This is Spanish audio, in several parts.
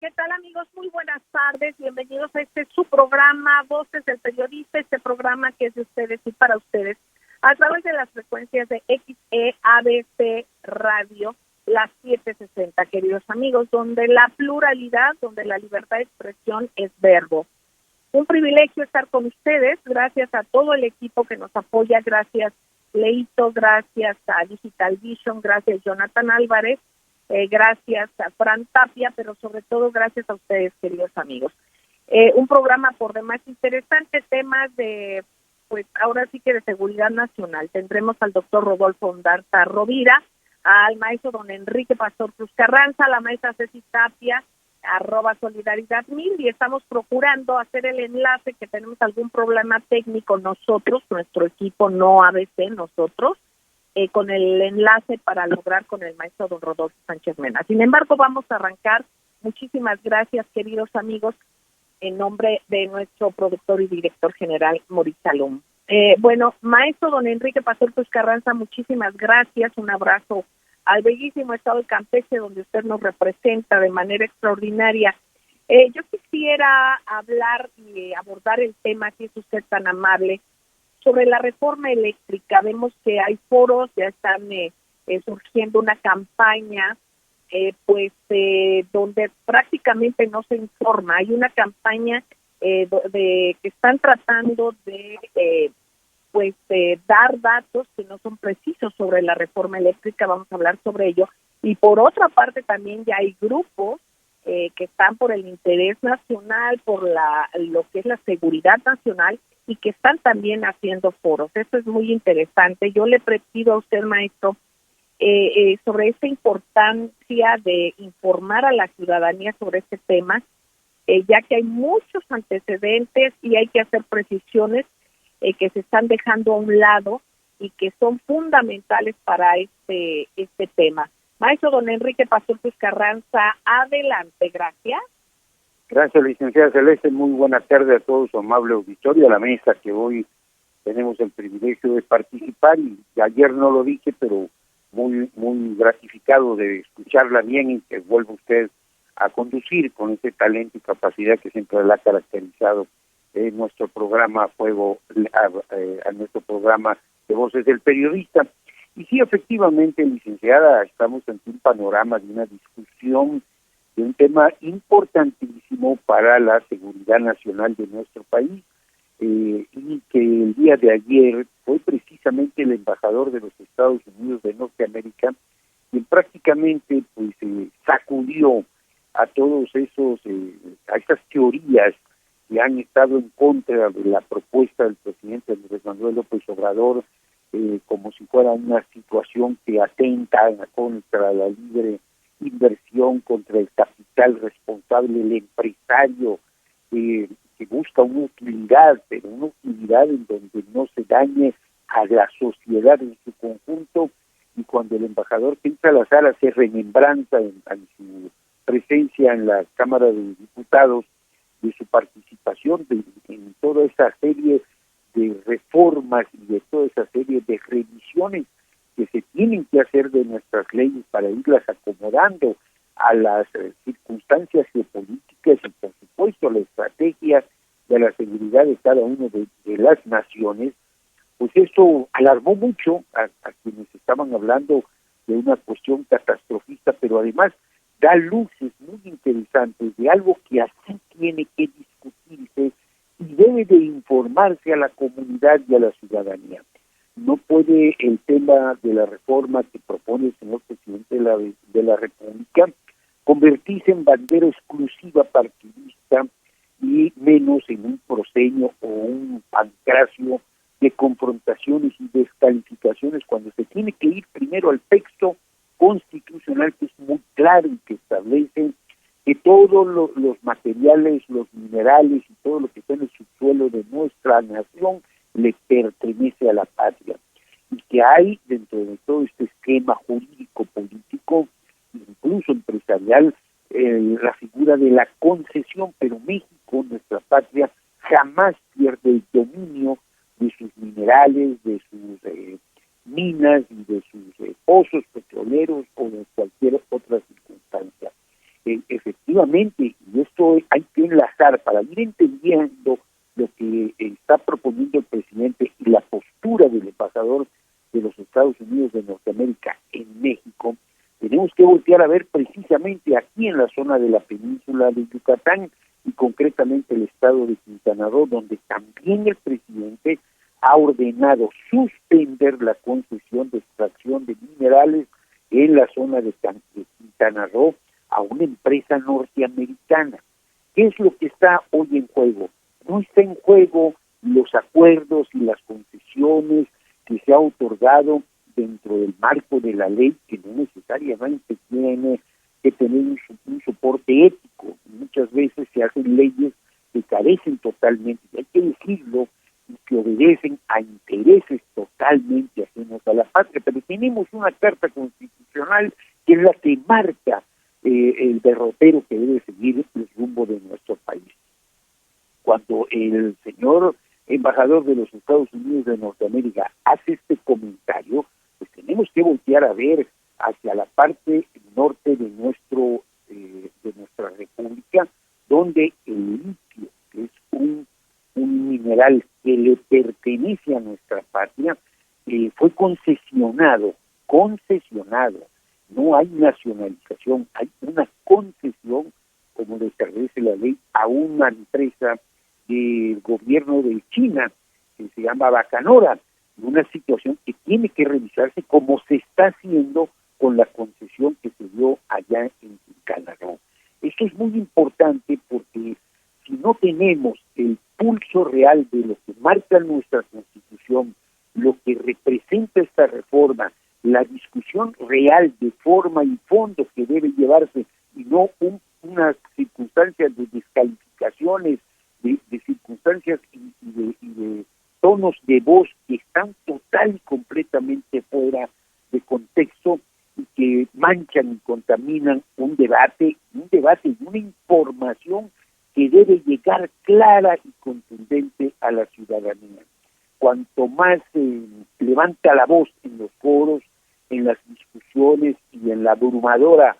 ¿qué tal, amigos? Muy buenas tardes, bienvenidos a su programa, Voces del Periodista, este programa que es de ustedes y para ustedes, a través de las frecuencias de XE ABC Radio, las 760, queridos amigos, donde la pluralidad, donde la libertad de expresión es verbo. Un privilegio estar con ustedes, gracias a todo el equipo que nos apoya, gracias Leito, gracias a Digital Vision, gracias Jonathan Álvarez, gracias a Fran Tapia, pero sobre todo gracias a ustedes, queridos amigos. Un programa por demás interesante, temas de, pues ahora sí que de seguridad nacional. Tendremos al doctor Rodolfo Ondarza Rovira, al maestro don Enrique Pastor Cruz Carranza, a la maestra Ceci Tapia, @Solidaridad1000, y estamos procurando hacer el enlace, que tenemos algún problema técnico nosotros, nuestro equipo, no ABC, nosotros, con el enlace para lograr con el maestro don Rodolfo Sánchez Mena. Sin embargo, vamos a arrancar. Muchísimas gracias, queridos amigos, en nombre de nuestro productor y director general, Mauricio Salom. Bueno, maestro don Enrique Pastor Cruz Carranza, muchísimas gracias, un abrazo al bellísimo estado de Campeche, donde usted nos representa de manera extraordinaria. Yo quisiera hablar y abordar el tema, si es usted tan amable, sobre la reforma eléctrica. Vemos que hay foros, ya están surgiendo una campaña, donde prácticamente no se informa. Hay una campaña que están tratando de dar datos que no son precisos sobre la reforma eléctrica. Vamos a hablar sobre ello. Y por otra parte también ya hay grupos que están por el interés nacional, por lo que es la seguridad nacional, y que están también haciendo foros. Eso es muy interesante. Yo le pido a usted, maestro, sobre esta importancia de informar a la ciudadanía sobre este tema, ya que hay muchos antecedentes y hay que hacer precisiones que se están dejando a un lado y que son fundamentales para este tema. Maestro don Enrique Pastor Cruz Carranza, adelante, gracias. Gracias, licenciada Celeste. Muy buenas tardes a todos su amable auditorio, a la mesa que hoy tenemos el privilegio de participar, y ayer no lo dije, pero muy gratificado de escucharla bien y que vuelva usted a conducir con ese talento y capacidad que siempre la ha caracterizado en nuestro programa a nuestro programa de Voces del Periodista. Y sí, efectivamente, licenciada, estamos ante un panorama de una discusión de un tema importantísimo para la seguridad nacional de nuestro país, y que el día de ayer fue precisamente el embajador de los Estados Unidos de Norteamérica quien prácticamente sacudió a todos a esas teorías que han estado en contra de la propuesta del presidente Andrés Manuel López Obrador, como si fuera una situación que atenta contra la libre inversión, contra el capital responsable, el empresario que busca una utilidad, pero una utilidad en donde no se dañe a la sociedad en su conjunto. Y cuando el embajador Ken Salazar hace remembranza en su presencia en la Cámara de Diputados de su participación en toda esa serie de reformas y de toda esa serie de revisiones que se tienen que hacer de nuestras leyes para irlas acomodando a las circunstancias geopolíticas y, por supuesto, la estrategia de la seguridad de cada una de las naciones, pues eso alarmó mucho a quienes estaban hablando de una cuestión catastrofista, pero además da luces muy interesantes de algo que así tiene que discutirse y debe de informarse a la comunidad y a la ciudadanía. No puede el tema de la reforma que propone el señor presidente de la República convertirse en bandera exclusiva partidista y menos en un proscenio o un pancracio de confrontaciones y descalificaciones, cuando se tiene que ir primero al texto constitucional, que es muy claro y que establece que todos los materiales, los minerales y todo lo que está en el subsuelo de nuestra nación le pertenece a la patria, y que hay dentro de todo este esquema jurídico, político, incluso empresarial, la figura de la concesión, pero México, nuestra patria, jamás pierde el dominio de sus minerales, de sus minas y de sus pozos petroleros o de cualquier otra circunstancia. Efectivamente, esto hay que enlazar para ir entendiendo lo que está proponiendo el presidente y la postura del embajador de los Estados Unidos de Norteamérica en México. Tenemos que voltear a ver precisamente aquí en la zona de la península de Yucatán y concretamente el estado de Quintana Roo, donde también el presidente ha ordenado suspender la concesión de extracción de minerales en la zona de Quintana Roo a una empresa norteamericana. ¿Qué es lo que está hoy en juego? No está en juego los acuerdos y las concesiones que se ha otorgado dentro del marco de la ley, que no necesariamente tiene que tener un soporte ético. Muchas veces se hacen leyes que carecen totalmente, y hay que decirlo, y que obedecen a intereses totalmente ajenos a la patria. Pero tenemos una carta constitucional que es la que marca el derrotero que debe seguir el rumbo de nuestro país. Cuando el señor embajador de los Estados Unidos de Norteamérica hace este comentario, pues tenemos que voltear a ver hacia la parte norte de nuestra república, donde el litio, que es un mineral que le pertenece a nuestra patria, fue concesionado, no hay nacionalización, hay una concesión, como le establece la ley, a una empresa del gobierno de China, que se llama Bacanora, una situación que tiene que revisarse como se está haciendo con la concesión que se dio allá en Quintana Roo. Esto es muy importante porque si no tenemos el pulso real de lo que marca nuestra Constitución, lo que representa esta reforma, la discusión real de forma y fondo que debe llevarse, y no unas circunstancias de descalificaciones, de circunstancias y de tonos de voz que están total y completamente fuera de contexto y que manchan y contaminan un debate y una información que debe llegar clara y contundente a la ciudadanía. Cuanto más se levanta la voz en los foros, en las discusiones y en la abrumadora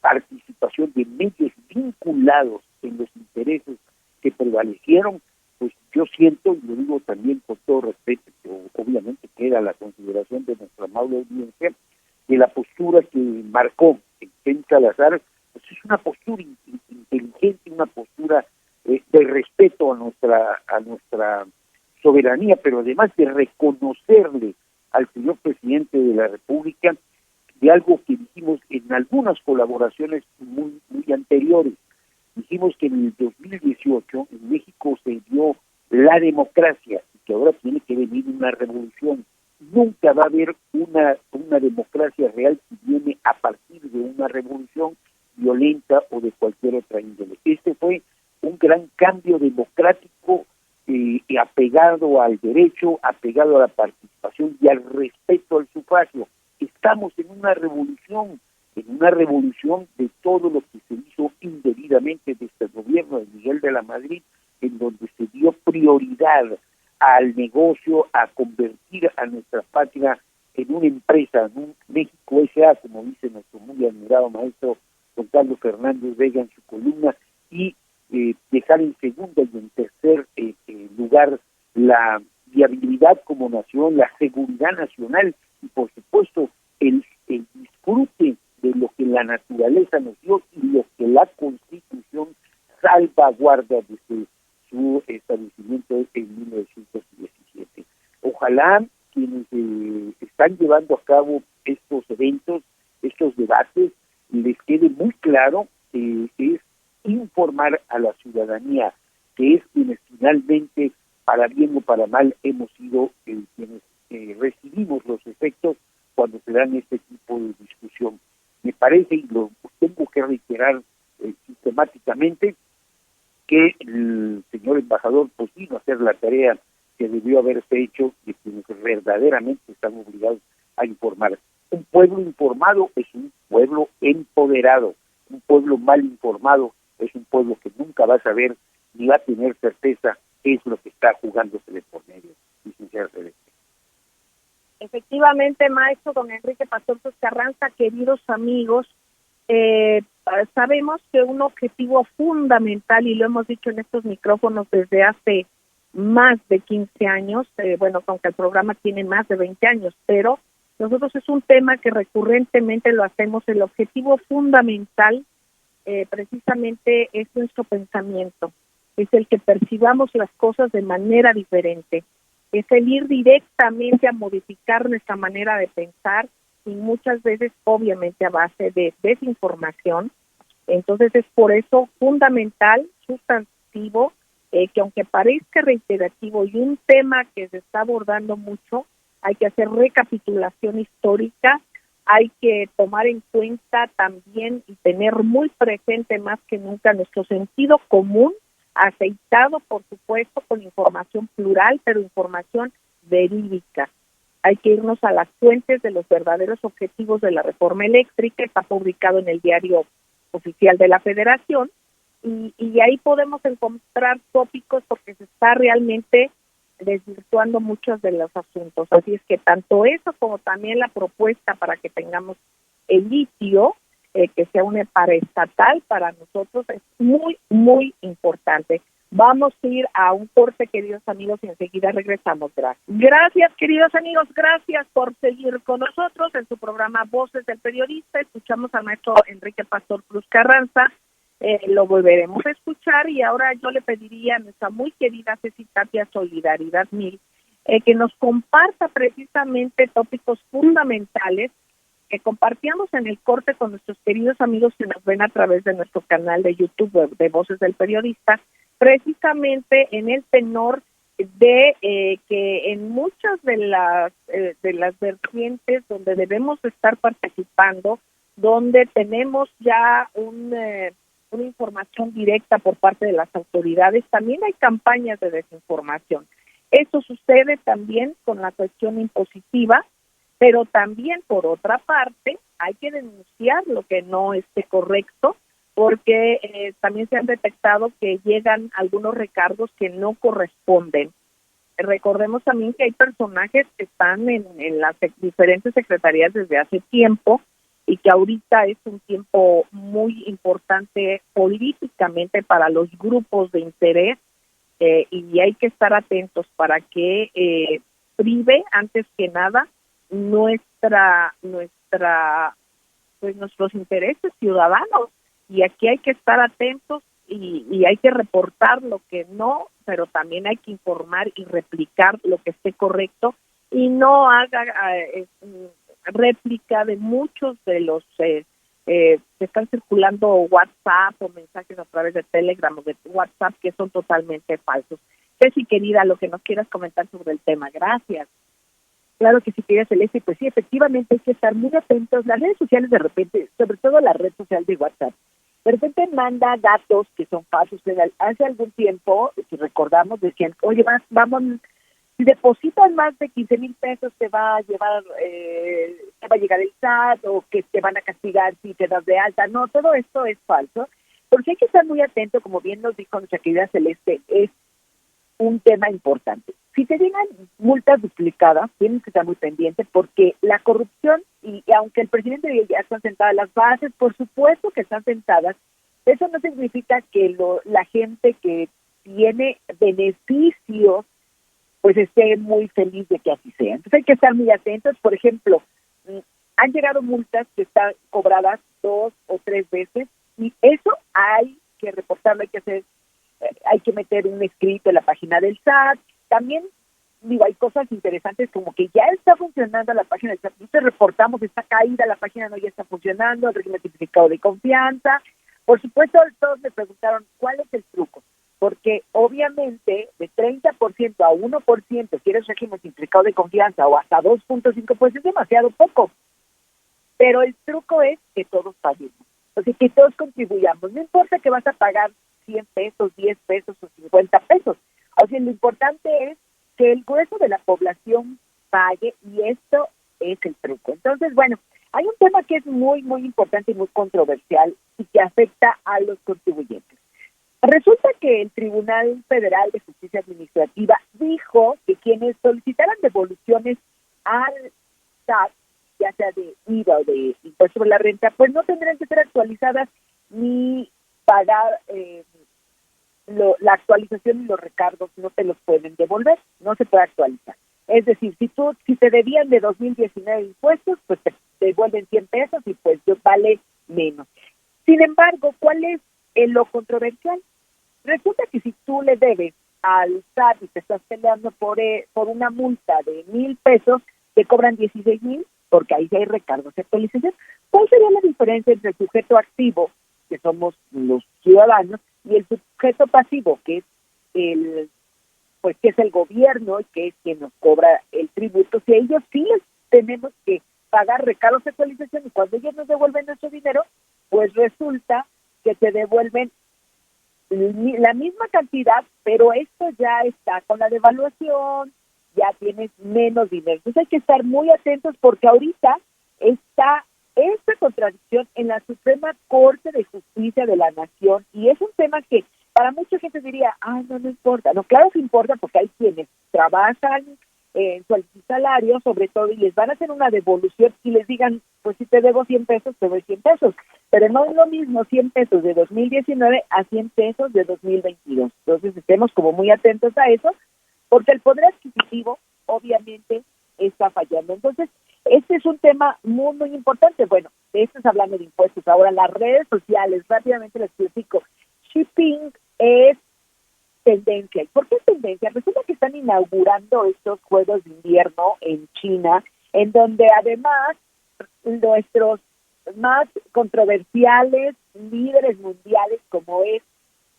participación de medios vinculados en los intereses que prevalecieron, pues yo siento, y lo digo también con todo respeto, pero obviamente queda la consideración de nuestra amable audiencia, que la postura que marcó Ken Salazar, pues es una postura inteligente, una postura de respeto a nuestra soberanía, pero además de reconocerle al señor presidente de la República de algo que dijimos en algunas colaboraciones muy anteriores. Dijimos que en el 2018 en México se dio la democracia y que ahora tiene que venir una revolución. Nunca va a haber una democracia real si viene a partir de una revolución violenta o de cualquier otra índole. Este fue un gran cambio democrático apegado al derecho, apegado a la participación y al respeto al sufragio. Estamos en una revolución de todo lo que se hizo indebidamente desde el gobierno de Miguel de la Madrid, en donde se dio prioridad al negocio, a convertir a nuestra patria en una empresa, en un México S.A., como dice nuestro muy admirado maestro don Carlos Fernández Vega en su columna, y dejar en segundo y en tercer lugar la viabilidad como nación, la seguridad nacional y por supuesto el disfrute de lo que la naturaleza nos dio y lo que la Constitución salvaguarda desde su establecimiento en 1917. Ojalá quienes están llevando a cabo estos eventos, estos debates, les quede muy claro que es informar a la ciudadanía, que es quienes finalmente, para bien o para mal, hemos sido quienes recibimos los efectos cuando se dan este tipo de discusión. Me parece, y lo tengo que reiterar sistemáticamente, que el señor embajador pues vino a hacer la tarea que debió haberse hecho y quienes verdaderamente están obligados a informar. Un pueblo informado es un pueblo empoderado, un pueblo mal informado es un pueblo que nunca va a saber ni va a tener certeza qué es lo que está jugándose de por medio, licenciada Celeste. Efectivamente, maestro don Enrique Pastor Carranza, queridos amigos, sabemos que un objetivo fundamental, y lo hemos dicho en estos micrófonos desde hace más de 15 años, aunque el programa tiene más de 20 años, pero nosotros es un tema que recurrentemente lo hacemos. El objetivo fundamental precisamente es nuestro pensamiento, es el que percibamos las cosas de manera diferente, es el ir directamente a modificar nuestra manera de pensar, y muchas veces obviamente a base de desinformación. Entonces es por eso fundamental, sustantivo, que aunque parezca reiterativo y un tema que se está abordando mucho, hay que hacer recapitulación histórica, hay que tomar en cuenta también y tener muy presente más que nunca nuestro sentido común, aceitado por supuesto con información plural, pero información verídica. Hay que irnos a las fuentes de los verdaderos objetivos de la reforma eléctrica. Está publicado en el Diario Oficial de la Federación, y ahí podemos encontrar tópicos porque se está realmente desvirtuando muchos de los asuntos. Así es que tanto eso como también la propuesta para que tengamos el litio, que sea una paraestatal, para nosotros es muy, muy importante. Vamos a ir a un corte, queridos amigos, y enseguida regresamos. Gracias, queridos amigos, gracias por seguir con nosotros en su programa Voces del Periodista. Escuchamos al maestro Enrique Pastor Cruz Carranza, lo volveremos a escuchar, y ahora yo le pediría a nuestra muy querida Ceci Tapia, Solidaridad 1000, que nos comparta precisamente tópicos fundamentales que compartíamos en el corte con nuestros queridos amigos que nos ven a través de nuestro canal de YouTube de Voces del Periodista, precisamente en el tenor de que en muchas de las vertientes donde debemos estar participando, donde tenemos ya una información directa por parte de las autoridades, también hay campañas de desinformación. Eso sucede también con la cuestión impositiva, pero también por otra parte hay que denunciar lo que no esté correcto, porque también se han detectado que llegan algunos recargos que no corresponden. Recordemos también que hay personajes que están en las diferentes secretarías desde hace tiempo, y que ahorita es un tiempo muy importante políticamente para los grupos de interés, y hay que estar atentos para que prive antes que nada nuestros intereses ciudadanos. Y aquí hay que estar atentos y hay que reportar lo que no, pero también hay que informar y replicar lo que esté correcto, y no haga réplica de muchos de los que están circulando WhatsApp o mensajes a través de Telegram o de WhatsApp, que son totalmente falsos. Ceci, querida, lo que nos quieras comentar sobre el tema. Gracias. Claro que sí, querida Celeste, pues sí, efectivamente hay que estar muy atentos. Las redes sociales de repente, sobre todo la red social de WhatsApp, de repente manda datos que son falsos. Hace algún tiempo, si recordamos, decían, oye, vamos, si depositas más de 15,000 pesos te va a llevar, te va a llegar el SAT, o que te van a castigar si te das de alta. No, todo esto es falso. Porque hay que estar muy atento, como bien nos dijo nuestra querida Celeste, es un tema importante. Si te llegan multas duplicadas, tienes que estar muy pendiente, porque la corrupción, y aunque el presidente diga ya están sentadas las bases, por supuesto que están sentadas, eso no significa que la gente que tiene beneficios pues esté muy feliz de que así sea. Entonces hay que estar muy atentos. Por ejemplo, han llegado multas que están cobradas 2 o 3 veces, y eso hay que reportarlo, hay que meter un escrito en la página del SAT. También, hay cosas interesantes como que ya está funcionando la página del SAT. Nosotros reportamos, está caída la página, no ya está funcionando, el régimen certificado de confianza. Por supuesto, todos me preguntaron, ¿cuál es el truco? Porque obviamente de 30% a 1%, si eres régimen simplificado de confianza, o hasta 2.5, pues es demasiado poco. Pero el truco es que todos paguemos, o sea, que todos contribuyamos. No importa que vas a pagar 100 pesos, 10 pesos o 50 pesos. O sea, lo importante es que el grueso de la población pague, y esto es el truco. Entonces, bueno, hay un tema que es muy, muy importante y muy controversial y que afecta a los contribuyentes. Resulta que el Tribunal Federal de Justicia Administrativa dijo que quienes solicitaran devoluciones al SAT ya sea de IVA o de impuesto sobre la renta, pues no tendrán que ser actualizadas ni pagar la actualización y los recargos no te los pueden devolver, no se puede actualizar. Es decir, si te debían de 2019 impuestos, pues te devuelven 100 pesos y pues vale menos. Sin embargo, ¿cuál es lo controversial? Resulta que si tú le debes al SAT y te estás peleando por una multa de 1,000 pesos, te cobran 16,000, porque ahí sí hay recargos y actualización. ¿Cuál sería la diferencia entre el sujeto activo, que somos los ciudadanos, y el sujeto pasivo, que es que es el gobierno y que es quien nos cobra el tributo? Si a ellos sí les tenemos que pagar recargos de actualización, y cuando ellos nos devuelven nuestro dinero, pues resulta que te devuelven la misma cantidad, pero esto ya está con la devaluación, ya tienes menos dinero. Entonces hay que estar muy atentos, porque ahorita está esta contradicción en la Suprema Corte de Justicia de la Nación, y es un tema que para mucha gente diría, no importa. No, claro que importa, porque hay quienes trabajan en su salario, sobre todo, y les van a hacer una devolución y les digan, pues si te debo 100 pesos, te doy 100 pesos. Pero no es lo mismo 100 pesos de 2019 a 100 pesos de 2022. Entonces estemos como muy atentos a eso, porque el poder adquisitivo obviamente está fallando. Entonces, este es un tema muy, muy importante. Bueno, de esto es hablando de impuestos. Ahora, las redes sociales, rápidamente les explico. Shipping es tendencia. ¿Y por qué es tendencia? Resulta que están inaugurando estos Juegos de Invierno en China, en donde además nuestros más controversiales líderes mundiales, como es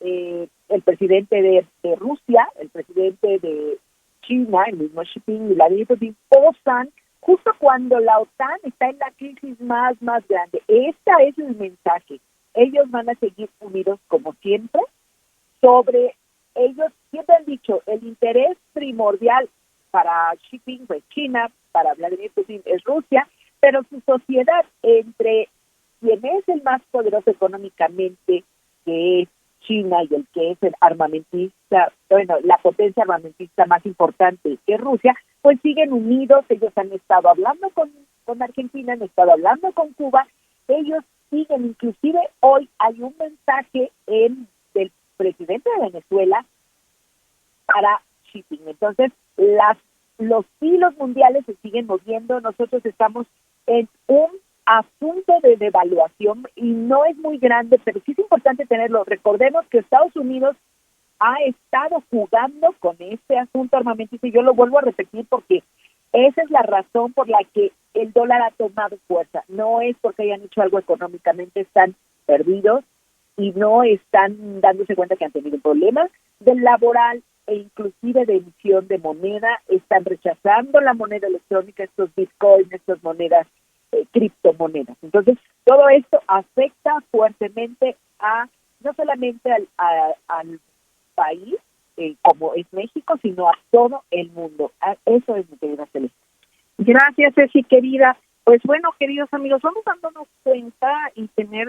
el presidente de Rusia, el presidente de China, el mismo Xi Jinping y Vladimir Putin, posan justo cuando la OTAN está en la crisis más grande. Este es el mensaje. Ellos van a seguir unidos como siempre. Sobre ellos siempre han dicho, el interés primordial para Xi Jinping es China, para Vladimir Putin es Rusia, pero su sociedad, entre quien es el más poderoso económicamente, que es China, y el que es el armamentista, la potencia armamentista más importante, que es Rusia, pues siguen unidos. Ellos han estado hablando con Argentina, han estado hablando con Cuba, ellos siguen. Inclusive hoy hay un mensaje del presidente de Venezuela para Xi Jinping. Entonces, los hilos mundiales se siguen moviendo. Nosotros estamos en un asunto de devaluación y no es muy grande, pero sí es importante tenerlo. Recordemos que Estados Unidos ha estado jugando con este asunto armamentista, y yo lo vuelvo a repetir porque esa es la razón por la que el dólar ha tomado fuerza. No es porque hayan hecho algo económicamente, están perdidos y no están dándose cuenta que han tenido problemas del laboral e inclusive de emisión de moneda. Están rechazando la moneda electrónica, estos bitcoins, estas monedas, criptomonedas. Entonces, todo esto afecta fuertemente no solamente al país, como es México, sino a todo el mundo. Eso es mi querida Celeste. Gracias, Ceci, querida. Pues bueno, queridos amigos, vamos dándonos cuenta y tener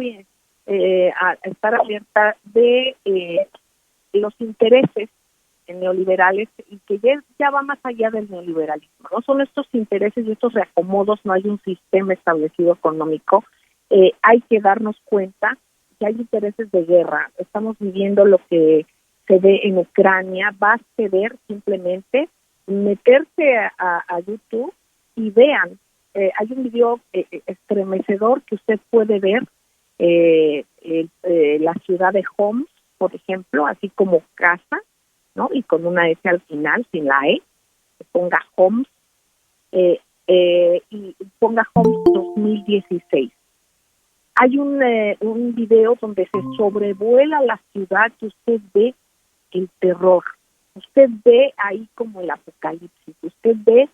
a estar alerta de los intereses neoliberales, y que ya va más allá del neoliberalismo. No son estos intereses y estos reacomodos, no hay un sistema establecido económico. Hay que darnos cuenta que hay intereses de guerra. Estamos viviendo lo que se ve en Ucrania. Baste ver, simplemente meterse a YouTube y vean. Hay un video estremecedor que usted puede ver, la ciudad de Homs, por ejemplo, así como casa, ¿no? Y con una S al final, sin la E, que ponga Homs, y ponga Homs 2016. Hay un video donde se sobrevuela la ciudad, que usted ve el terror, usted ve ahí como el apocalipsis, usted ve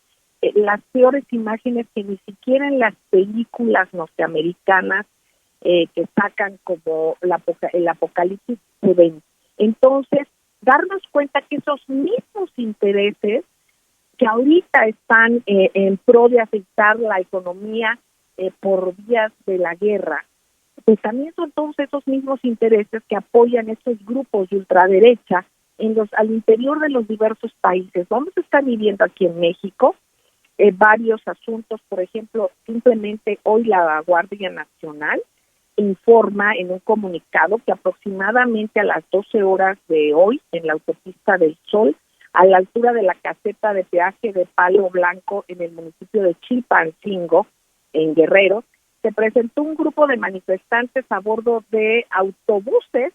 las peores imágenes que ni siquiera en las películas norteamericanas que sacan como el apocalipsis se ven. Entonces, darnos cuenta que esos mismos intereses que ahorita están en pro de afectar la economía por vías de la guerra, pues también son todos esos mismos intereses que apoyan estos grupos de ultraderecha al interior de los diversos países. Vamos a estar viviendo aquí en México varios asuntos. Por ejemplo, simplemente hoy la Guardia Nacional informa en un comunicado que aproximadamente a las 12 horas de hoy, en la autopista del Sol, a la altura de la caseta de peaje de Palo Blanco en el municipio de Chilpancingo, en Guerrero, se presentó un grupo de manifestantes a bordo de autobuses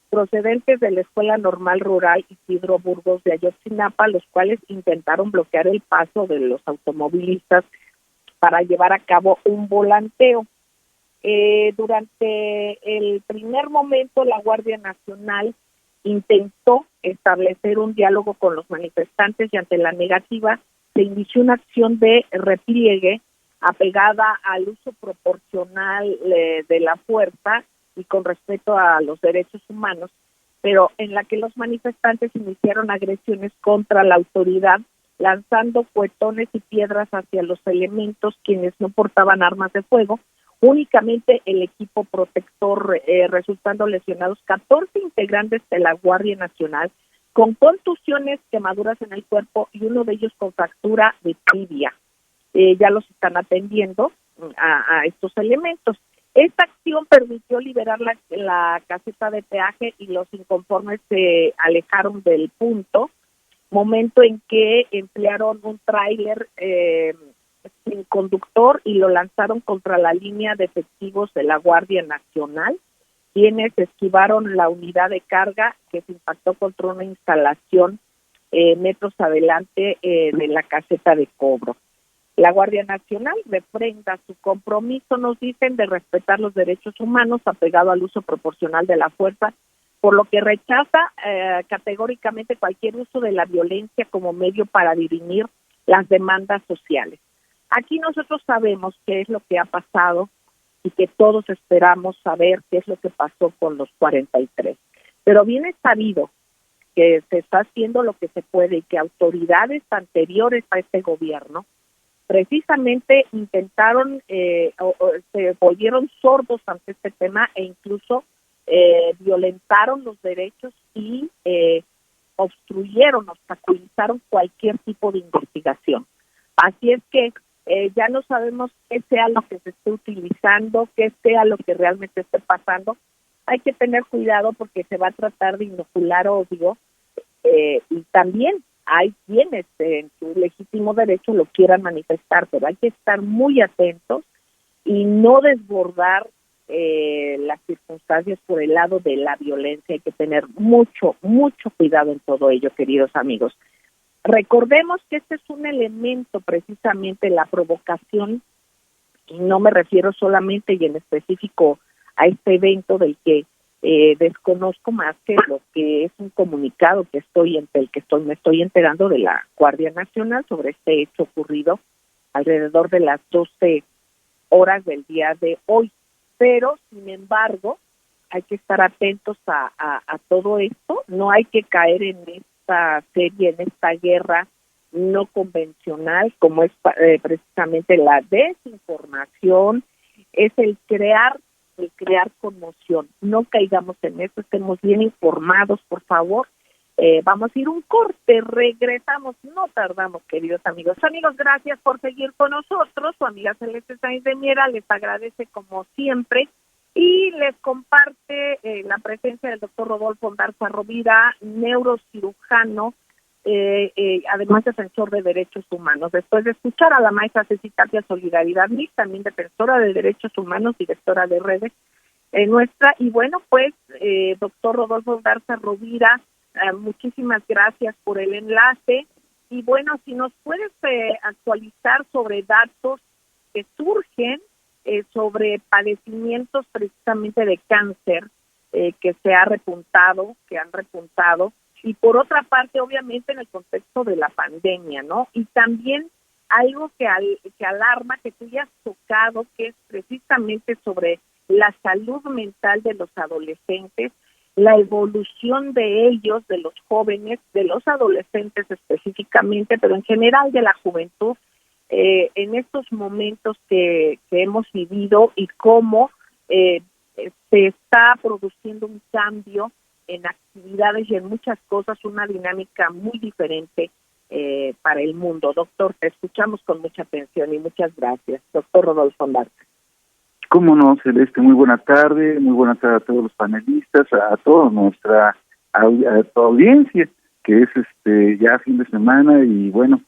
procedentes de la Escuela Normal Rural Isidro Burgos de Ayotzinapa, los cuales intentaron bloquear el paso de los automovilistas para llevar a cabo un volanteo. Durante el primer momento, la Guardia Nacional intentó establecer un diálogo con los manifestantes y ante la negativa se inició una acción de repliegue apegada al uso proporcional de la fuerza y con respeto a los derechos humanos, pero en la que los manifestantes iniciaron agresiones contra la autoridad, lanzando cuetones y piedras hacia los elementos quienes no portaban armas de fuego, únicamente el equipo protector, resultando lesionados 14 integrantes de la Guardia Nacional con contusiones, quemaduras en el cuerpo y uno de ellos con fractura de tibia. Ya los están atendiendo a estos elementos. Esta acción permitió liberar la caseta de peaje y los inconformes se alejaron del punto, momento en que emplearon un tráiler sin conductor y lo lanzaron contra la línea de efectivos de la Guardia Nacional, quienes esquivaron la unidad de carga que se impactó contra una instalación metros adelante de la caseta de cobro. La Guardia Nacional refrenda su compromiso, nos dicen, de respetar los derechos humanos apegado al uso proporcional de la fuerza, por lo que rechaza categóricamente cualquier uso de la violencia como medio para dirimir las demandas sociales. Aquí nosotros sabemos qué es lo que ha pasado y que todos esperamos saber qué es lo que pasó con los 43. Pero bien es sabido que se está haciendo lo que se puede y que autoridades anteriores a este gobierno precisamente intentaron se volvieron sordos ante este tema e incluso violentaron los derechos y obstaculizaron cualquier tipo de investigación. Así es que ya no sabemos qué sea lo que se esté utilizando, qué sea lo que realmente esté pasando. Hay que tener cuidado porque se va a tratar de inocular odio y también hay quienes en su legítimo derecho lo quieran manifestar, pero hay que estar muy atentos y no desbordar las circunstancias por el lado de la violencia. Hay que tener mucho cuidado en todo ello, queridos amigos. Recordemos que este es un elemento, precisamente la provocación, y no me refiero solamente y en específico a este evento del que desconozco más que lo que es un comunicado que me estoy enterando de la Guardia Nacional sobre este hecho ocurrido alrededor de las 12 horas del día de hoy. Pero, sin embargo, hay que estar atentos a todo esto. No hay que caer en esta serie, en esta guerra no convencional, como es precisamente la desinformación, es el crear conmoción. No caigamos en eso, estemos bien informados, por favor. Vamos a ir un corte, regresamos, no tardamos, queridos amigos. Amigos, gracias por seguir con nosotros. Su amiga Celeste Sáenz de Miera les agradece como siempre y les comparte la presencia del doctor Rodolfo Garza Rovira, neurocirujano, además defensor de derechos humanos. Después de escuchar a la maestra Ceci Tapia Solidaridad Mix, también defensora de derechos humanos, directora de redes nuestra. Y bueno, pues, doctor Rodolfo Garza Rovira, muchísimas gracias por el enlace. Y bueno, si nos puedes actualizar sobre datos que surgen sobre padecimientos precisamente de cáncer que han repuntado. Y por otra parte, obviamente, en el contexto de la pandemia, ¿no? Y también algo que alarma, que tú ya has tocado, que es precisamente sobre la salud mental de los adolescentes, la evolución de ellos, de los jóvenes, de los adolescentes específicamente, pero en general de la juventud, en estos momentos que hemos vivido y cómo se está produciendo un cambio en actividades y en muchas cosas, una dinámica muy diferente para el mundo. Doctor, te escuchamos con mucha atención y muchas gracias. Doctor Rodolfo Marca. Cómo no, Celeste, muy buena tarde a todos los panelistas, a toda nuestra audiencia, que es ya fin de semana, y bueno,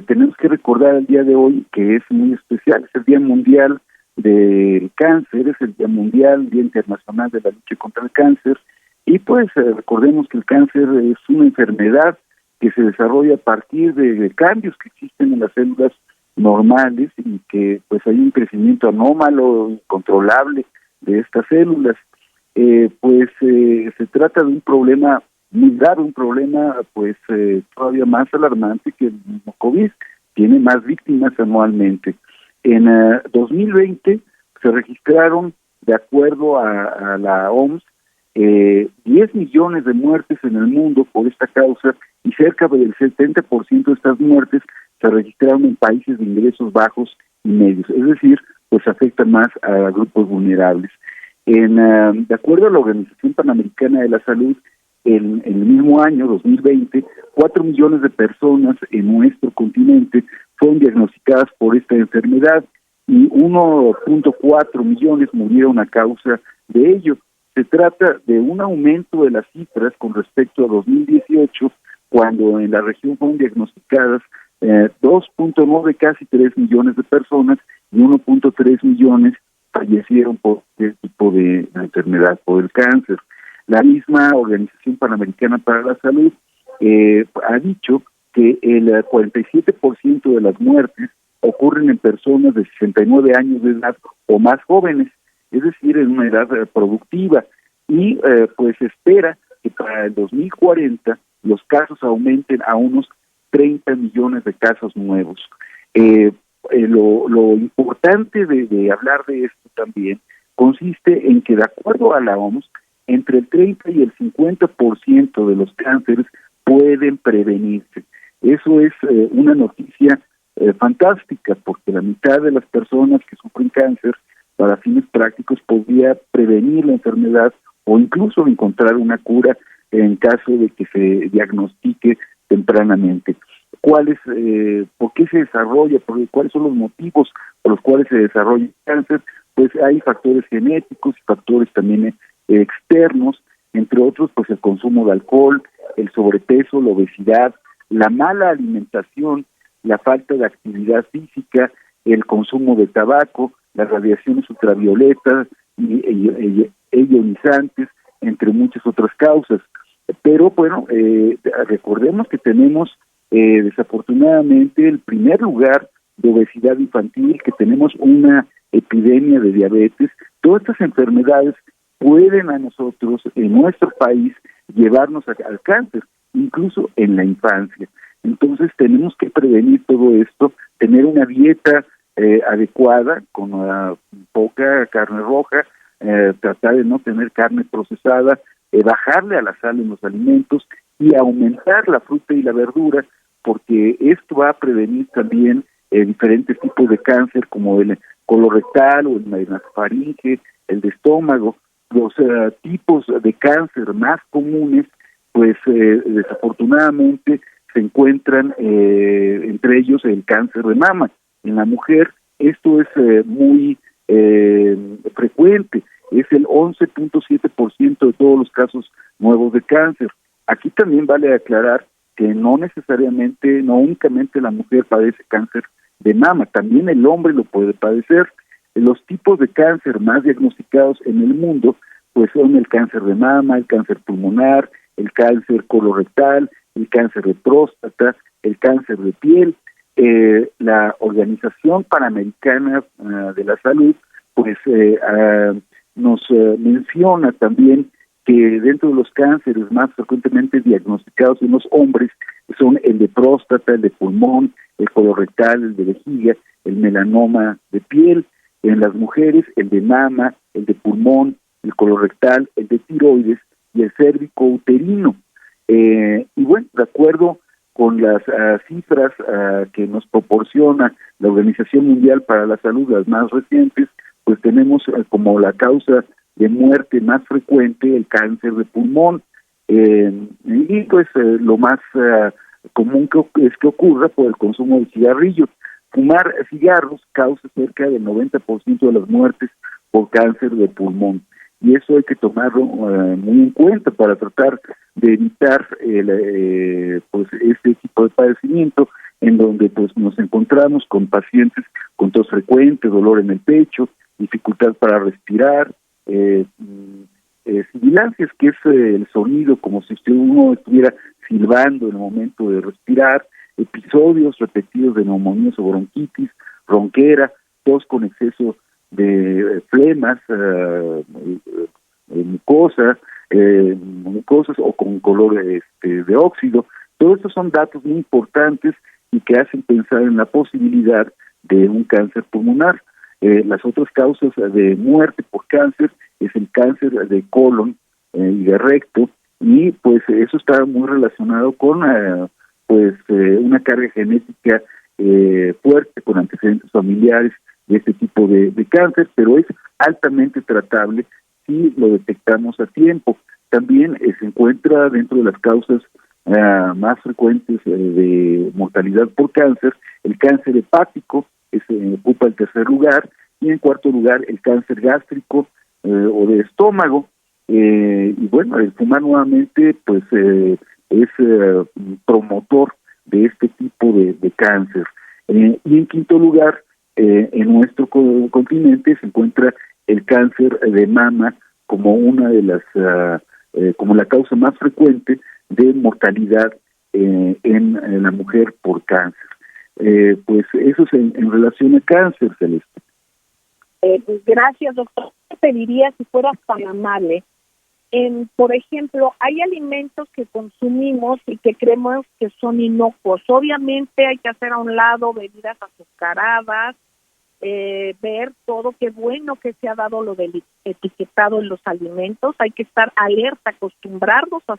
tenemos que recordar el día de hoy que es muy especial, es el Día Mundial del Cáncer, es el Día Mundial, Día Internacional de la Lucha contra el Cáncer, y pues recordemos que el cáncer es una enfermedad que se desarrolla a partir de cambios que existen en las células normales, y que pues hay un crecimiento anómalo, incontrolable de estas células. Se trata de un problema muy grave, un problema pues todavía más alarmante que el mismo COVID. Tiene más víctimas anualmente. En 2020 se registraron, de acuerdo a la OMS, 10 millones de muertes en el mundo por esta causa, y cerca del 70% de estas muertes se registraron en países de ingresos bajos y medios, es decir, pues afecta más a grupos vulnerables. De acuerdo a la Organización Panamericana de la Salud, en el mismo año, 2020, 4 millones de personas en nuestro continente fueron diagnosticadas por esta enfermedad y 1.4 millones murieron a causa de ello. Se trata de un aumento de las cifras con respecto a 2018, cuando en la región fueron diagnosticadas 2.9, casi 3 millones de personas, y 1.3 millones fallecieron por este tipo de enfermedad, por el cáncer. La misma Organización Panamericana para la Salud ha dicho que el 47% de las muertes ocurren en personas de 69 años de edad o más jóvenes, es decir, en una edad productiva, y pues se espera que para el 2040 los casos aumenten a unos 30 millones de casos nuevos. Lo importante de hablar de esto también consiste en que, de acuerdo a la OMS, entre el 30 y el 50% de los cánceres pueden prevenirse. Eso es una noticia fantástica, porque la mitad de las personas que sufren cáncer, para fines prácticos, podría prevenir la enfermedad o incluso encontrar una cura en caso de que se diagnostique tempranamente. ¿Por qué se desarrolla? ¿Cuáles son los motivos por los cuales se desarrolla el cáncer? Pues hay factores genéticos y factores también externos, entre otros pues el consumo de alcohol, el sobrepeso, la obesidad, la mala alimentación, la falta de actividad física, el consumo de tabaco, las radiaciones ultravioletas y ionizantes, entre muchas otras causas. Pero bueno, recordemos que tenemos desafortunadamente el primer lugar de obesidad infantil, que tenemos una epidemia de diabetes. Todas estas enfermedades pueden a nosotros, en nuestro país, llevarnos al cáncer, incluso en la infancia. Entonces tenemos que prevenir todo esto, tener una dieta adecuada, con poca carne roja, tratar de no tener carne procesada, bajarle a la sal en los alimentos y aumentar la fruta y la verdura, porque esto va a prevenir también diferentes tipos de cáncer, como el colorectal o el nasofaringe, el de estómago. Los tipos de cáncer más comunes, pues desafortunadamente se encuentran entre ellos el cáncer de mama. En la mujer esto es muy frecuente, es el 11.7% de todos los casos nuevos de cáncer. Aquí también vale aclarar que no necesariamente, no únicamente la mujer padece cáncer de mama, también el hombre lo puede padecer. Los tipos de cáncer más diagnosticados en el mundo pues son el cáncer de mama, el cáncer pulmonar, el cáncer colorectal, el cáncer de próstata, el cáncer de piel. La Organización Panamericana de la Salud pues nos menciona también que dentro de los cánceres más frecuentemente diagnosticados en los hombres son el de próstata, el de pulmón, el colorectal, el de vejiga, el melanoma de piel. En las mujeres, el de mama, el de pulmón, el colorectal, el de tiroides y el cérvico uterino. Y bueno, de acuerdo con las cifras que nos proporciona la Organización Mundial para la Salud, las más recientes, pues tenemos como la causa de muerte más frecuente el cáncer de pulmón. Y pues lo más común es que ocurra por el consumo de cigarrillos. Fumar cigarros causa cerca del 90% de las muertes por cáncer de pulmón, y eso hay que tomarlo muy en cuenta para tratar de evitar pues este tipo de padecimiento, en donde pues nos encontramos con pacientes con tos frecuente, dolor en el pecho, dificultad para respirar, sibilancias, que es el sonido como si uno estuviera silbando en el momento de respirar, episodios repetidos de neumonías o bronquitis, ronquera, tos con exceso de flemas, mucosas o con color de óxido. Todos estos son datos muy importantes y que hacen pensar en la posibilidad de un cáncer pulmonar. Las otras causas de muerte por cáncer es el cáncer de colon y de recto, y pues eso está muy relacionado con una carga genética fuerte, con antecedentes familiares de este tipo de cáncer, pero es altamente tratable si lo detectamos a tiempo. También se encuentra dentro de las causas más frecuentes de mortalidad por cáncer el cáncer hepático, que ocupa el tercer lugar, y en cuarto lugar el cáncer gástrico o de estómago. Y bueno, el fumar nuevamente pues es promotor de este tipo de cáncer. Y en quinto lugar, en nuestro continente se encuentra el cáncer de mama como una de las como la causa más frecuente de mortalidad en la mujer por cáncer. Pues eso es en relación a cáncer, Celeste. Pues gracias, doctor. Te pediría, si fueras tan amable, por ejemplo, hay alimentos que consumimos y que creemos que son inocuos. Obviamente hay que hacer a un lado bebidas azucaradas, ver todo, qué bueno que se ha dado lo del etiquetado en los alimentos. Hay que estar alerta, acostumbrarnos a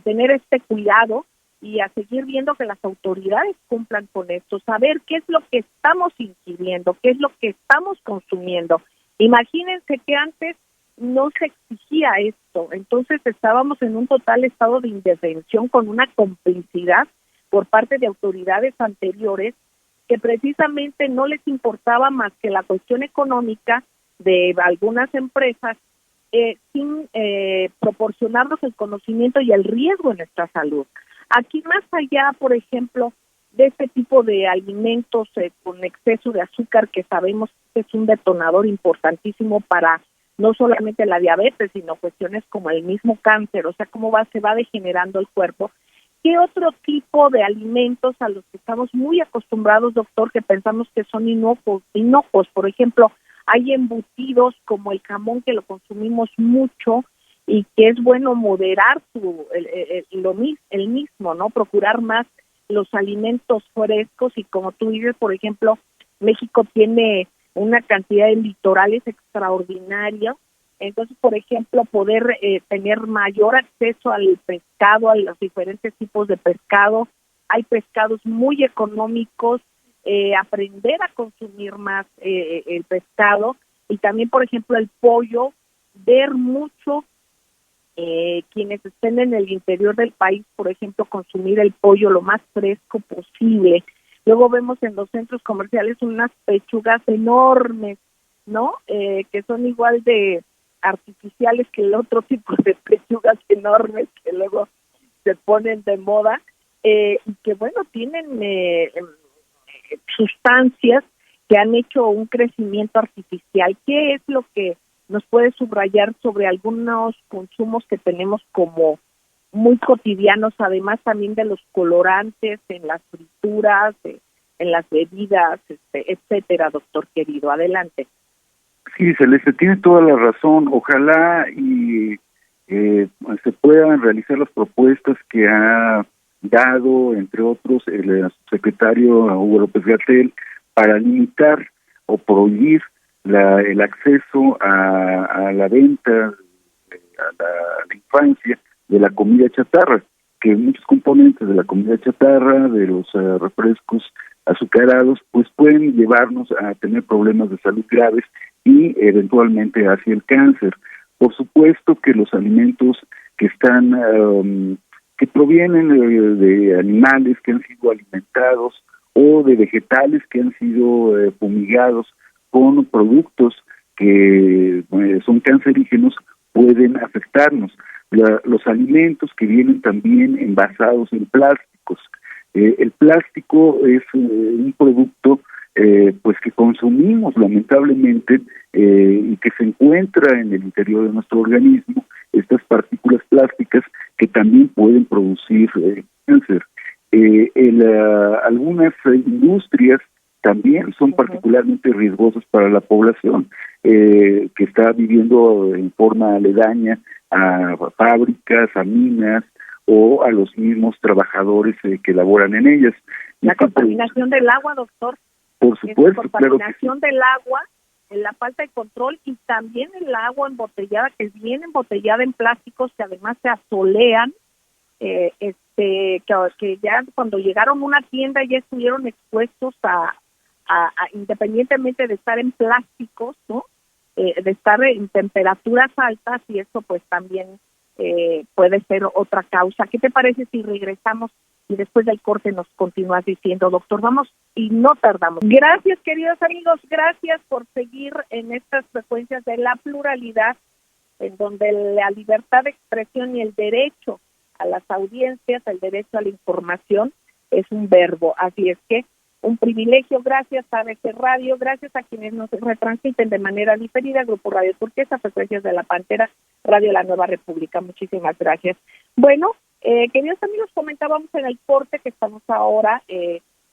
tener este cuidado y a seguir viendo que las autoridades cumplan con esto, saber qué es lo que estamos ingiriendo, qué es lo que estamos consumiendo. Imagínense que antes no se exigía esto, entonces estábamos en un total estado de indefensión con una complicidad por parte de autoridades anteriores que precisamente no les importaba más que la cuestión económica de algunas empresas sin proporcionarnos el conocimiento y el riesgo en nuestra salud. Aquí más allá, por ejemplo, de este tipo de alimentos con exceso de azúcar, que sabemos que es un detonador importantísimo para no solamente la diabetes, sino cuestiones como el mismo cáncer, o sea, cómo se va degenerando el cuerpo. ¿Qué otro tipo de alimentos a los que estamos muy acostumbrados, doctor, que pensamos que son inocuos? Por ejemplo, hay embutidos como el jamón, que lo consumimos mucho y que es bueno moderar el mismo, ¿no? Procurar más los alimentos frescos, y como tú dices, por ejemplo, México tiene una cantidad de litorales extraordinaria. Entonces, por ejemplo, poder tener mayor acceso al pescado, a los diferentes tipos de pescado. Hay pescados muy económicos, aprender a consumir más el pescado, y también, por ejemplo, el pollo, ver mucho quienes estén en el interior del país, por ejemplo, consumir el pollo lo más fresco posible. Luego vemos en los centros comerciales unas pechugas enormes, ¿no? Que son igual de artificiales que el otro tipo de pechugas enormes que luego se ponen de moda, y que bueno, tienen sustancias que han hecho un crecimiento artificial. ¿Qué es lo que nos puede subrayar sobre algunos consumos que tenemos como muy cotidianos, además también de los colorantes en las frituras, en las bebidas, etcétera, doctor querido? Adelante. Sí, Celeste, tiene toda la razón. Ojalá y se puedan realizar las propuestas que ha dado, entre otros, el secretario Hugo López-Gatell, para limitar o prohibir el acceso a la venta a la infancia de la comida chatarra, que muchos componentes de la comida chatarra, de los refrescos azucarados, pues pueden llevarnos a tener problemas de salud graves y eventualmente hacia el cáncer. Por supuesto que los alimentos que están que provienen de animales que han sido alimentados o de vegetales que han sido fumigados con productos que son cancerígenos, pueden afectarnos. Los alimentos que vienen también envasados en plásticos. El plástico es un producto pues que consumimos lamentablemente y que se encuentra en el interior de nuestro organismo, estas partículas plásticas que también pueden producir cáncer. Algunas industrias también son particularmente riesgosas para la población que está viviendo en forma aledaña a fábricas, a minas o a los mismos trabajadores que laboran en ellas. La contaminación del agua, doctor. Por supuesto, la contaminación del agua, la falta de control y también el agua embotellada, que viene embotellada en plásticos que además se asolean, que ya cuando llegaron a una tienda ya estuvieron expuestos a independientemente de estar en plásticos, ¿no? De estar en temperaturas altas, y eso pues también puede ser otra causa. ¿Qué te parece si regresamos y después del corte nos continúas diciendo, doctor? Vamos y no tardamos. Gracias, queridos amigos, gracias por seguir en estas frecuencias de la pluralidad, en donde la libertad de expresión y el derecho a las audiencias, el derecho a la información es un verbo. Así es que un privilegio. Gracias a ABC Radio, gracias a quienes nos retransmiten de manera diferida, Grupo Radio Turquesa, Frecuencias de la Pantera, Radio La Nueva República. Muchísimas gracias. Bueno, queridos amigos, comentábamos en el corte que estamos ahora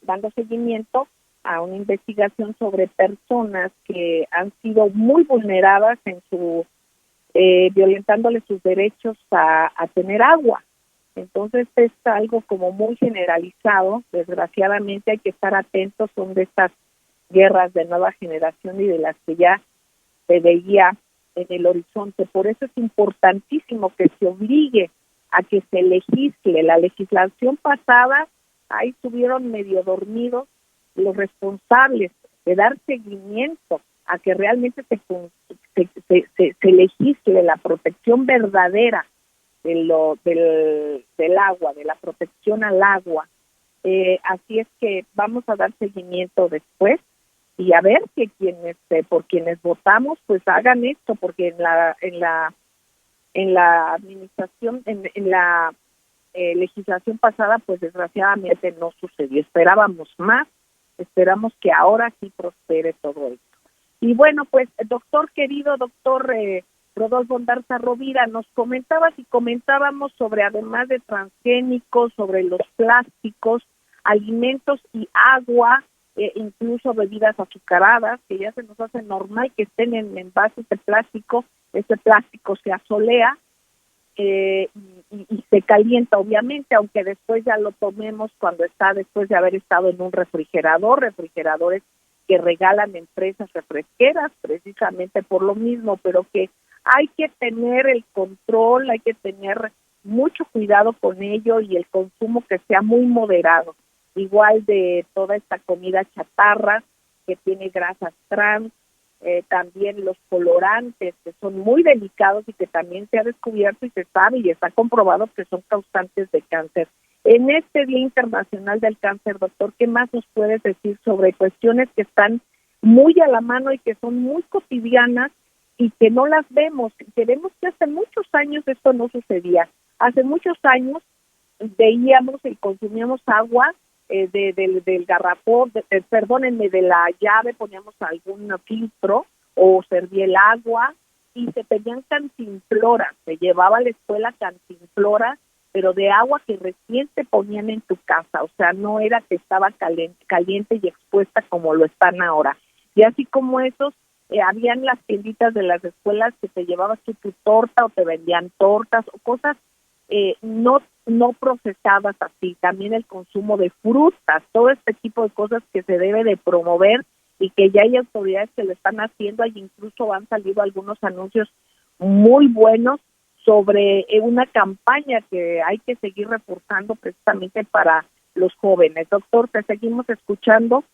dando seguimiento a una investigación sobre personas que han sido muy vulneradas en su violentándole sus derechos a tener agua. Entonces es algo como muy generalizado. Desgraciadamente hay que estar atentos, son de estas guerras de nueva generación y de las que ya se veía en el horizonte. Por eso es importantísimo que se obligue a que se legisle. La legislación pasada, ahí estuvieron medio dormidos los responsables de dar seguimiento a que realmente se legisle la protección verdadera del agua, de la protección al agua. Así es que vamos a dar seguimiento después y a ver que por quienes votamos pues hagan esto, porque en la administración, en la legislación pasada pues desgraciadamente no sucedió. Esperábamos más, esperamos que ahora sí prospere todo esto. Y bueno, pues doctor querido, doctor Rodolfo Ondarza Rovira, nos comentábamos sobre, además de transgénicos, sobre los plásticos, alimentos y agua, incluso bebidas azucaradas, que ya se nos hace normal que estén en envases de plástico. Ese plástico se asolea y se calienta, obviamente, aunque después ya lo tomemos cuando está después de haber estado en un refrigeradores que regalan empresas refresqueras precisamente por lo mismo, pero que hay que tener el control, hay que tener mucho cuidado con ello y el consumo que sea muy moderado. Igual de toda esta comida chatarra que tiene grasas trans, también los colorantes que son muy delicados y que también se ha descubierto y se sabe y está comprobado que son causantes de cáncer. En este Día Internacional del Cáncer, doctor, ¿qué más nos puedes decir sobre cuestiones que están muy a la mano y que son muy cotidianas y que no las vemos? Vemos que hace muchos años esto no sucedía. Hace muchos años veíamos y consumíamos agua del garrafón, de la llave, poníamos algún filtro o servía el agua y se pedían cantinfloras, se llevaba a la escuela cantinfloras, pero de agua que recién te ponían en tu casa, o sea, no era que estaba caliente y expuesta como lo están ahora. Y así como esos, habían las tienditas de las escuelas que te llevabas tu torta o te vendían tortas o cosas no procesadas así. También el consumo de frutas, todo este tipo de cosas que se debe de promover y que ya hay autoridades que lo están haciendo. Hay incluso han salido algunos anuncios muy buenos sobre una campaña que hay que seguir reforzando precisamente para los jóvenes. Doctor, te seguimos escuchando.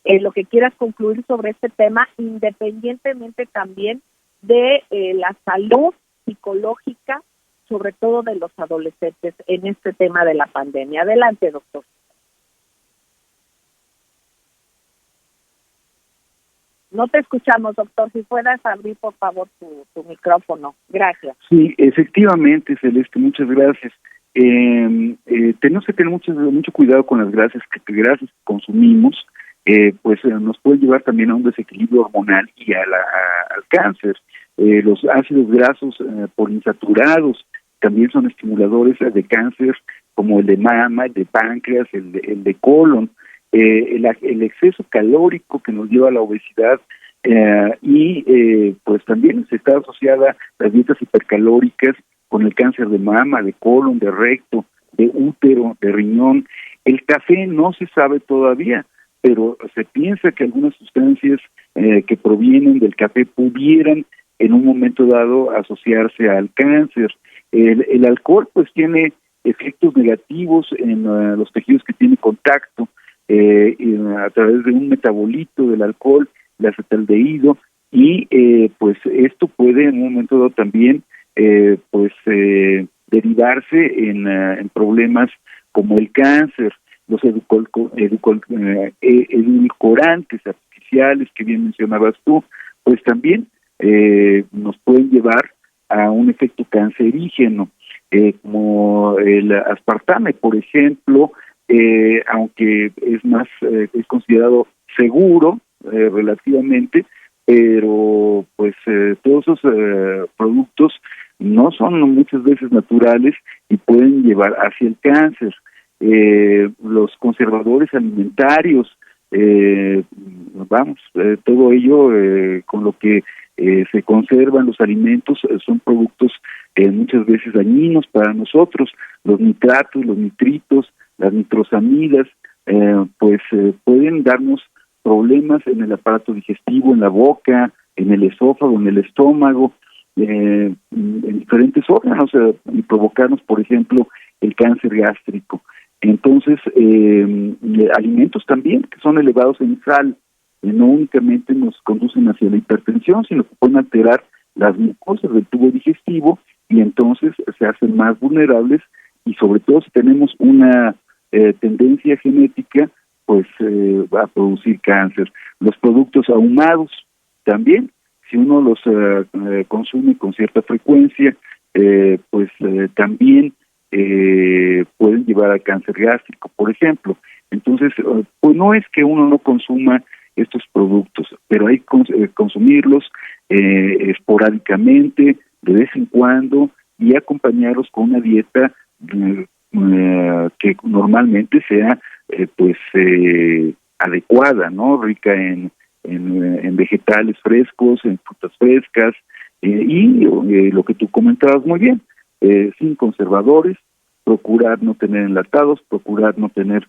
Lo que quieras concluir sobre este tema, independientemente también de la salud psicológica sobre todo de los adolescentes, en este tema de la pandemia. Adelante, doctor. No te escuchamos, doctor. Si puedas abrir, por favor, tu micrófono. Gracias. Sí, efectivamente, Celeste, muchas gracias. Tenemos que tener mucho cuidado con las grasas que consumimos, pues nos pueden llevar también a un desequilibrio hormonal y al cáncer. Los ácidos grasos poliinsaturados también son estimuladores de cáncer, como el de mama, el de páncreas, el de colon. El exceso calórico que nos lleva a la obesidad pues también está asociada las dietas hipercalóricas con el cáncer de mama, de colon, de recto, de útero, de riñón. El café no se sabe todavía, pero se piensa que algunas sustancias que provienen del café pudieran en un momento dado asociarse al cáncer. El alcohol pues tiene efectos negativos en los tejidos que tiene contacto, a través de un metabolito del alcohol, el acetaldehído, y pues esto puede en un momento dado también derivarse en problemas como el cáncer. Los edulcorantes artificiales que bien mencionabas tú, pues también nos pueden llevar a un efecto cancerígeno, como el aspartame, por ejemplo, aunque es considerado seguro relativamente, pero pues todos esos productos no son muchas veces naturales y pueden llevar hacia el cáncer. Los conservadores alimentarios, todo ello con lo que se conservan los alimentos son productos muchas veces dañinos para nosotros. Los nitratos, los nitritos, las nitrosamidas, pueden darnos problemas en el aparato digestivo, en la boca, en el esófago, en el estómago, en diferentes órganos, y provocarnos, por ejemplo, el cáncer gástrico. Entonces, alimentos también que son elevados en sal, no únicamente nos conducen hacia la hipertensión, sino que pueden alterar las mucosas del tubo digestivo y entonces se hacen más vulnerables, y sobre todo si tenemos una tendencia genética, pues va a producir cáncer. Los productos ahumados también, si uno los consume con cierta frecuencia, también pueden llevar a cáncer gástrico, por ejemplo. Entonces, pues no es que uno no consuma estos productos, pero hay que consumirlos esporádicamente, de vez en cuando, y acompañarlos con una dieta que normalmente sea adecuada, ¿no? Rica en vegetales frescos, en frutas frescas, y lo que tú comentabas muy bien, sin conservadores, procurar no tener enlatados, procurar no tener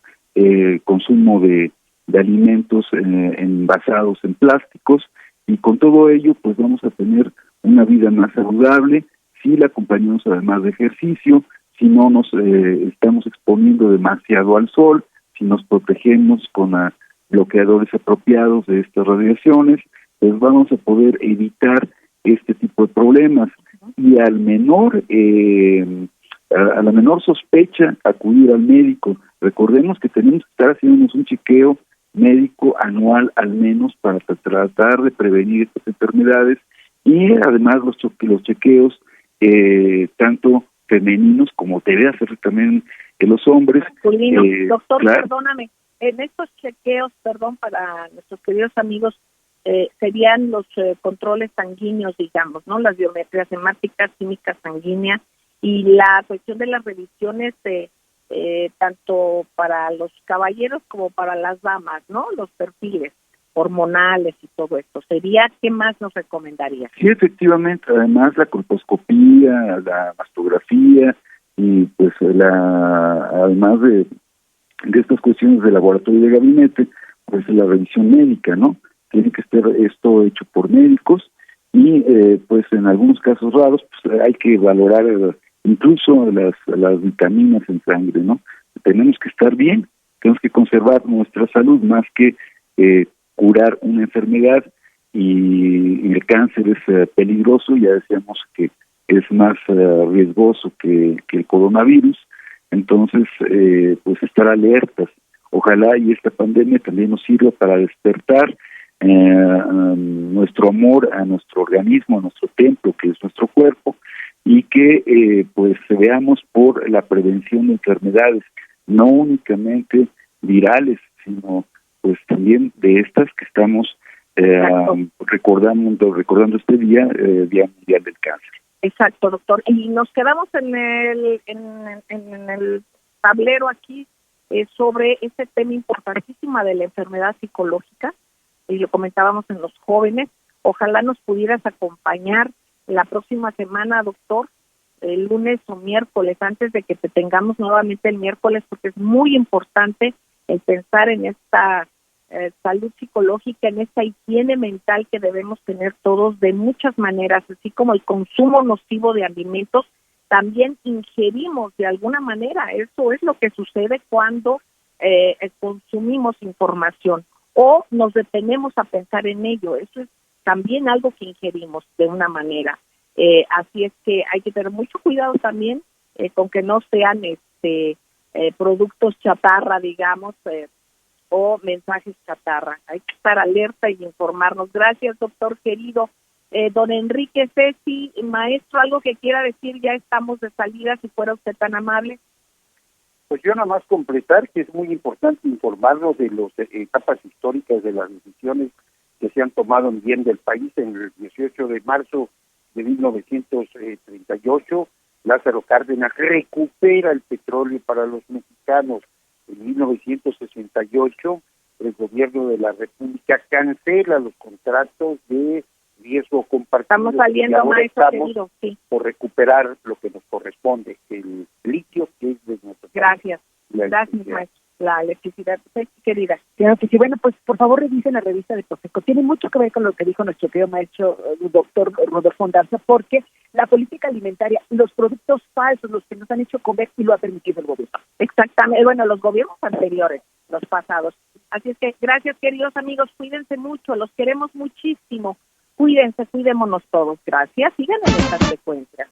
consumo de alimentos envasados en plásticos, y con todo ello pues vamos a tener una vida más saludable si la acompañamos además de ejercicio, si no nos estamos exponiendo demasiado al sol, si nos protegemos con bloqueadores apropiados de estas radiaciones, pues vamos a poder evitar este tipo de problemas. Y a la menor sospecha, acudir al médico. Recordemos que tenemos que estar haciéndonos un chequeo médico anual al menos para tratar de prevenir estas enfermedades, y además los chequeos tanto femeninos como debe hacer también los hombres. Doctor, claro. Perdóname, en estos chequeos, para nuestros queridos amigos, serían los controles sanguíneos, digamos, ¿no? Las biometrías hemáticas, química sanguínea, y la cuestión de las revisiones tanto para los caballeros como para las damas, ¿no? Los perfiles hormonales y todo esto. ¿Qué más nos recomendaría? Sí, efectivamente, además la colposcopía, la mastografía, y pues además de estas cuestiones de laboratorio y de gabinete, pues la revisión médica, ¿no? Tiene que estar esto hecho por médicos, y pues en algunos casos raros pues hay que valorar incluso las vitaminas en sangre, ¿no? Tenemos que estar bien, tenemos que conservar nuestra salud más que curar una enfermedad, y el cáncer es peligroso. Ya decíamos que es más riesgoso que el coronavirus. Entonces, pues estar alertas. Ojalá y esta pandemia también nos sirva para despertar nuestro amor a nuestro organismo, a nuestro templo, que es nuestro cuerpo, y que pues veamos por la prevención de enfermedades, no únicamente virales, sino pues también de estas que estamos recordando este Día Mundial del Cáncer. Exacto, doctor. Y nos quedamos en el tablero aquí sobre este tema importantísimo de la enfermedad psicológica, y lo comentábamos en los jóvenes. Ojalá nos pudieras acompañar la próxima semana, doctor, el lunes o miércoles, antes de que te tengamos nuevamente el miércoles, porque es muy importante el pensar en esta salud psicológica, en esta higiene mental que debemos tener todos de muchas maneras, así como el consumo nocivo de alimentos, también ingerimos de alguna manera. Eso es lo que sucede cuando consumimos información o nos detenemos a pensar en ello. Eso es también algo que ingerimos de una manera. Así es que hay que tener mucho cuidado también con que no sean productos chatarra, digamos, o mensajes chatarra. Hay que estar alerta y informarnos. Gracias, doctor querido. Don Enrique Ceci, maestro, algo que quiera decir, ya estamos de salida, si fuera usted tan amable. Pues yo nada más completar que es muy importante informarnos de las etapas históricas de las decisiones que se han tomado en bien del país. En el 18 de marzo de 1938, Lázaro Cárdenas recupera el petróleo para los mexicanos. En 1968, el gobierno de la República cancela los contratos de riesgo compartido. Estamos saliendo, maestro querido, sí, por recuperar lo que nos corresponde, el litio, que es de nuestro Gracias, gracias, maestro. La electricidad, querida. Claro que sí. Bueno, pues por favor revisen la revista de Profeco. Tiene mucho que ver con lo que dijo nuestro querido maestro doctor Rodolfo Ondarza, porque la política alimentaria, los productos falsos, los que nos han hecho comer, y lo ha permitido el gobierno. Exactamente, bueno, los gobiernos anteriores, los pasados. Así es que gracias, queridos amigos, cuídense mucho, los queremos muchísimo. Cuídense, cuidémonos todos. Gracias, sigan en esta frecuencia.